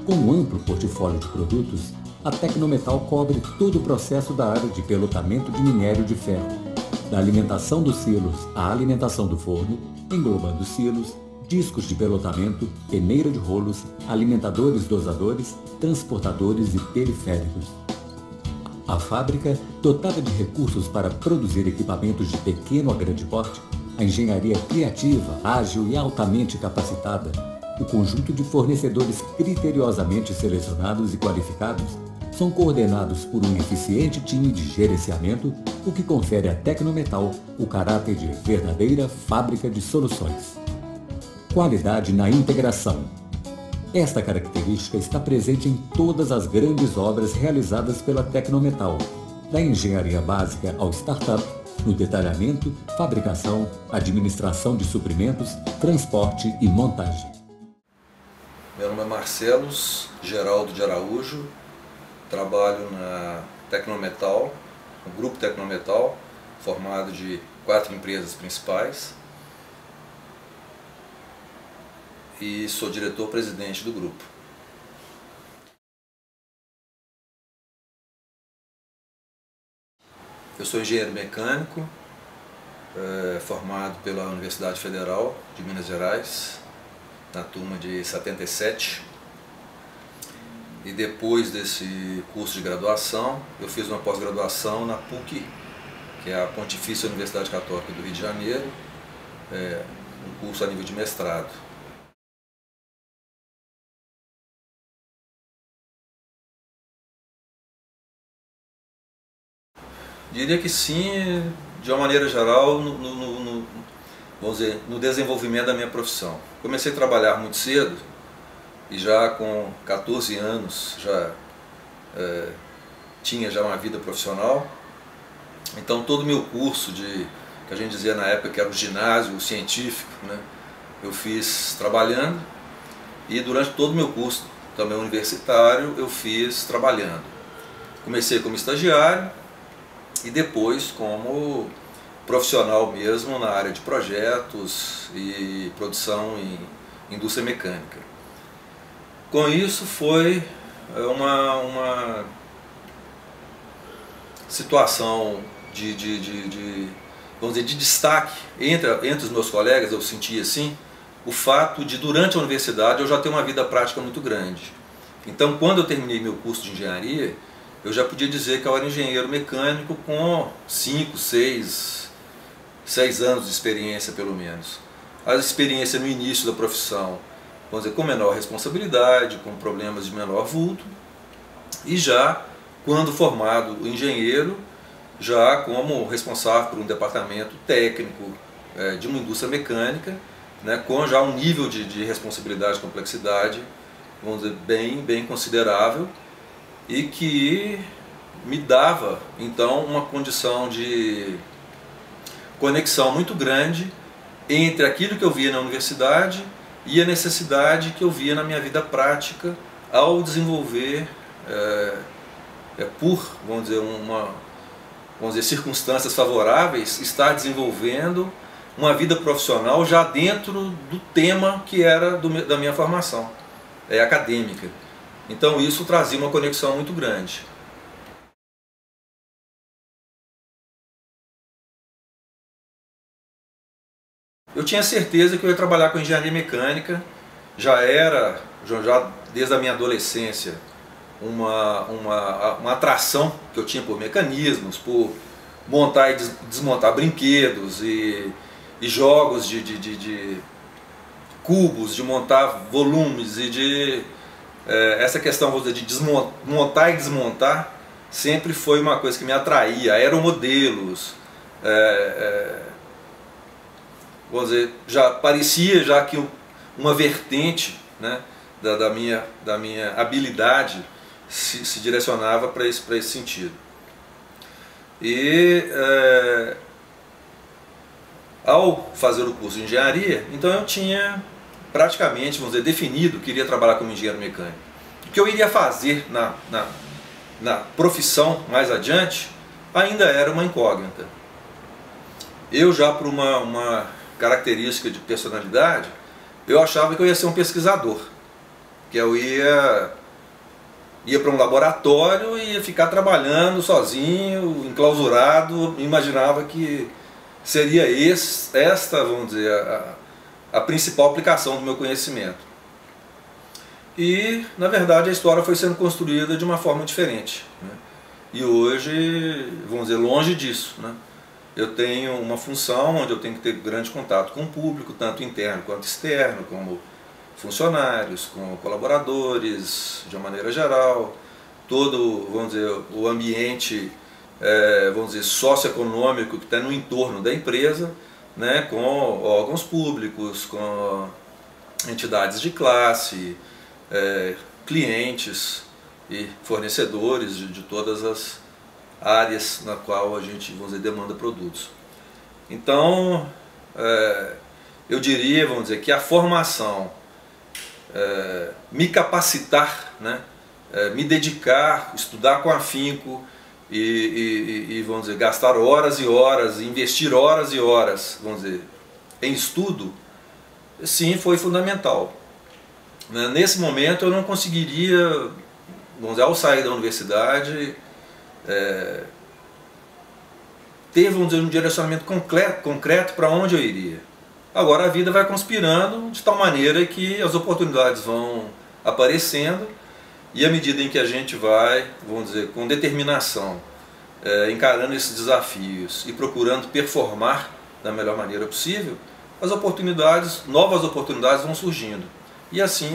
Com um amplo portfólio de produtos, a Tecnometal cobre todo o processo da área de pelotamento de minério de ferro, da alimentação dos silos à alimentação do forno, englobando silos, discos de pelotamento, peneira de rolos, alimentadores dosadores, transportadores e periféricos. A fábrica, dotada de recursos para produzir equipamentos de pequeno a grande porte, a engenharia criativa, ágil e altamente capacitada, o conjunto de fornecedores criteriosamente selecionados e qualificados, são coordenados por um eficiente time de gerenciamento, o que confere à Tecnometal o caráter de verdadeira fábrica de soluções. Qualidade na integração. Esta característica está presente em todas as grandes obras realizadas pela Tecnometal, da engenharia básica ao startup, no detalhamento, fabricação, administração de suprimentos, transporte e montagem. Meu nome é Marcelo Geraldo de Araújo, trabalho na Tecnometal, no grupo Tecnometal, formado de 4 empresas principais, e sou diretor-presidente do grupo. Eu sou engenheiro mecânico, formado pela Universidade Federal de Minas Gerais, na turma de 77. E depois desse curso de graduação, eu fiz uma pós-graduação na PUC, que é a Pontifícia Universidade Católica do Rio de Janeiro, um curso a nível de mestrado. Diria que sim, de uma maneira geral, vamos dizer, no desenvolvimento da minha profissão. Comecei a trabalhar muito cedo e já com 14 anos já tinha já uma vida profissional. Então todo o meu curso que a gente dizia na época que era o ginásio científico, né, eu fiz trabalhando, e durante todo o meu curso também universitário eu fiz trabalhando. Comecei como estagiário e depois como profissional mesmo na área de projetos e produção em indústria mecânica. Com isso foi uma situação vamos dizer, de destaque entre os meus colegas. Eu senti assim o fato de, durante a universidade, eu já ter uma vida prática muito grande. Então, quando eu terminei meu curso de engenharia, eu já podia dizer que eu era engenheiro mecânico com 5, 6 anos de experiência, pelo menos. A experiência no início da profissão, vamos dizer, com menor responsabilidade, com problemas de menor vulto, e já, quando formado engenheiro, já como responsável por um departamento técnico de uma indústria mecânica, né, com já um nível de responsabilidade e complexidade, vamos dizer, bem considerável, e que me dava, então, uma condição de conexão muito grande entre aquilo que eu via na universidade e a necessidade que eu via na minha vida prática ao desenvolver, vamos dizer, circunstâncias favoráveis, estar desenvolvendo uma vida profissional já dentro do tema que era da minha formação acadêmica. Então isso trazia uma conexão muito grande. Eu tinha certeza que eu ia trabalhar com engenharia mecânica, já desde a minha adolescência uma atração que eu tinha por mecanismos, por montar e desmontar brinquedos e jogos de cubos, de montar volumes e essa questão, vou dizer, de montar e desmontar sempre foi uma coisa que me atraía. Aeromodelos, vamos dizer, já parecia já que uma vertente, né, da minha habilidade se direcionava para esse sentido. E ao fazer o curso de engenharia, então eu tinha praticamente, vamos dizer, definido que iria trabalhar como engenheiro mecânico. O que eu iria fazer na profissão mais adiante ainda era uma incógnita. Eu já, por uma característica de personalidade, eu achava que eu ia ser um pesquisador. porque eu ia para um laboratório e ia ficar trabalhando sozinho, enclausurado, imaginava que seria esta, vamos dizer, a principal aplicação do meu conhecimento. E, na verdade, a história foi sendo construída de uma forma diferente, né? E hoje, vamos dizer, longe disso, né? Eu tenho uma função onde eu tenho que ter grande contato com o público, tanto interno quanto externo, como funcionários, com colaboradores, de uma maneira geral, todo, vamos dizer, o ambiente, vamos dizer, socioeconômico que está no entorno da empresa, né, com órgãos públicos, com entidades de classe, clientes e fornecedores de todas as áreas na qual a gente, vamos dizer, demanda produtos. Então, eu diria, vamos dizer, que a formação, me capacitar, né, me dedicar, estudar com afinco e, vamos dizer, gastar horas e horas, investir horas e horas, vamos dizer, em estudo, sim, foi fundamental. Nesse momento eu não conseguiria, vamos dizer, ao sair da universidade, ter, vamos dizer, um direcionamento concreto para onde eu iria. Agora a vida vai conspirando de tal maneira que as oportunidades vão aparecendo e à medida em que a gente vai, vamos dizer, com determinação, encarando esses desafios e procurando performar da melhor maneira possível, as oportunidades, novas oportunidades vão surgindo. E assim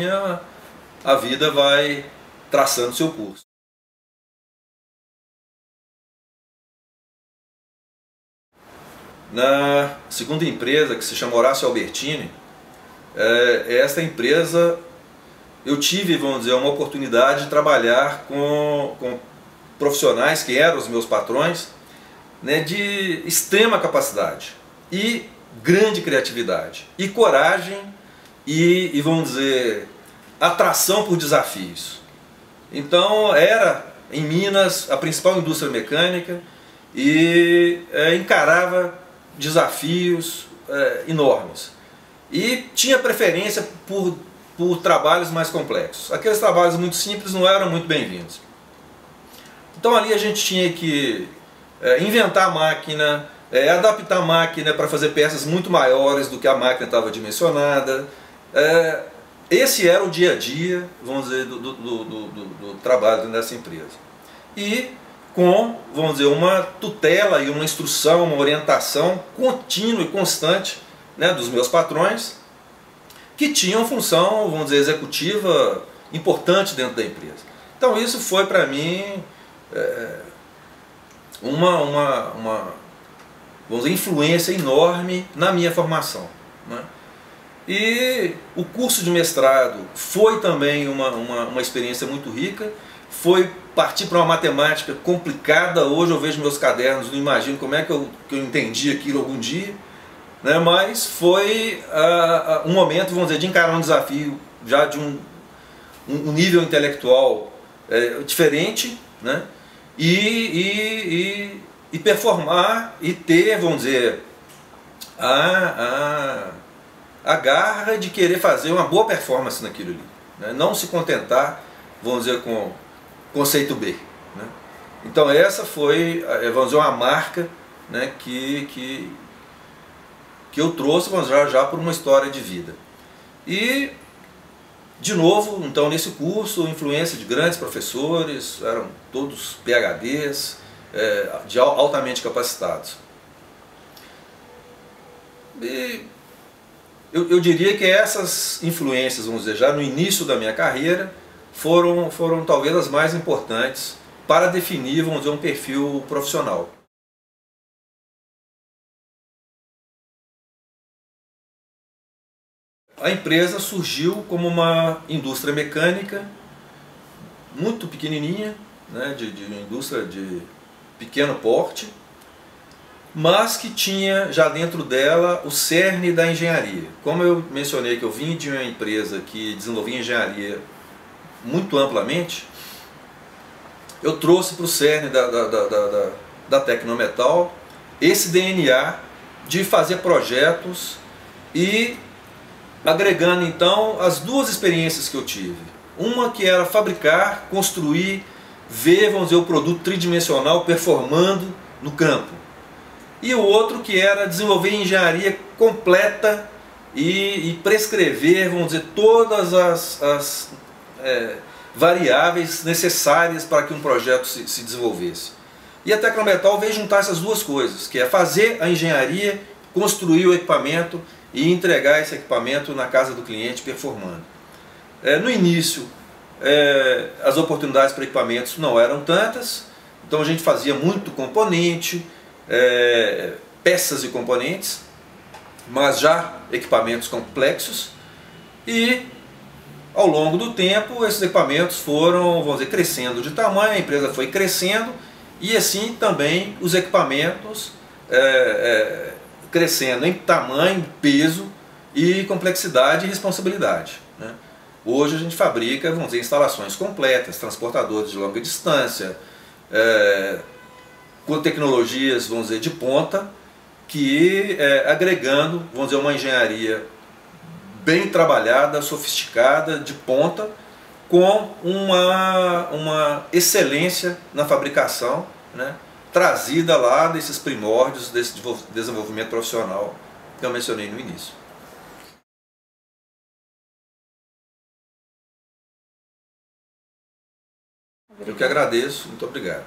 a vida vai traçando seu curso. Na segunda empresa, que se chama Horácio Albertini, esta empresa eu tive, vamos dizer, uma oportunidade de trabalhar com profissionais que eram os meus patrões, né, de extrema capacidade e grande criatividade e coragem e vamos dizer, atração por desafios. Então era em Minas a principal indústria mecânica e encarava desafios enormes e tinha preferência por trabalhos mais complexos. Aqueles trabalhos muito simples não eram muito bem-vindos. Então ali a gente tinha que inventar a máquina, adaptar a máquina para fazer peças muito maiores do que a máquina estava dimensionada. Esse era o dia a dia, vamos dizer, do trabalho dessa empresa. E com, vamos dizer, uma tutela e uma instrução, uma orientação contínua e constante, né, dos meus patrões, que tinham função, vamos dizer, executiva importante dentro da empresa. Então isso foi para mim uma vamos dizer, influência enorme na minha formação, né? E o curso de mestrado foi também uma experiência muito rica, foi partir para uma matemática complicada. Hoje eu vejo meus cadernos, não imagino como é que eu entendi aquilo algum dia, né? Mas foi um momento, vamos dizer, de encarar um desafio já de um nível intelectual diferente, né? E performar e ter, vamos dizer, a garra de querer fazer uma boa performance naquilo ali, né? Não se contentar, vamos dizer, com conceito B, né? Então essa foi, vamos dizer, uma marca, né, que eu trouxe, vamos dizer, já por uma história de vida. E, de novo, então nesse curso, influência de grandes professores, eram todos PhDs, altamente capacitados. E eu diria que essas influências, vamos dizer, já no início da minha carreira, foram talvez as mais importantes para definir, vamos dizer, um perfil profissional. A empresa surgiu como uma indústria mecânica muito pequenininha, né, de indústria de pequeno porte, mas que tinha já dentro dela o cerne da engenharia. Como eu mencionei que eu vim de uma empresa que desenvolvia engenharia muito amplamente, eu trouxe para o cerne da Tecnometal esse DNA de fazer projetos e agregando então as duas experiências que eu tive. Uma que era fabricar, construir, ver, vamos dizer, o produto tridimensional performando no campo. E o outro que era desenvolver engenharia completa e prescrever, vamos dizer, todas as variáveis necessárias para que um projeto se desenvolvesse. E a Tecnometal veio juntar essas duas coisas, que é fazer a engenharia, construir o equipamento e entregar esse equipamento na casa do cliente performando. No início, as oportunidades para equipamentos não eram tantas, então a gente fazia muito componente, peças e componentes, mas já equipamentos complexos, e ao longo do tempo esses equipamentos foram, vamos dizer, crescendo de tamanho, a empresa foi crescendo, e assim também os equipamentos crescendo em tamanho, peso e complexidade e responsabilidade, né? Hoje a gente fabrica, vamos dizer, instalações completas, transportadores de longa distância, com tecnologias, vamos dizer, de ponta, que agregando, vamos dizer, uma engenharia bem trabalhada, sofisticada, de ponta, com uma excelência na fabricação, né, trazida lá desses primórdios desse desenvolvimento profissional que eu mencionei no início. Eu que agradeço, muito obrigado.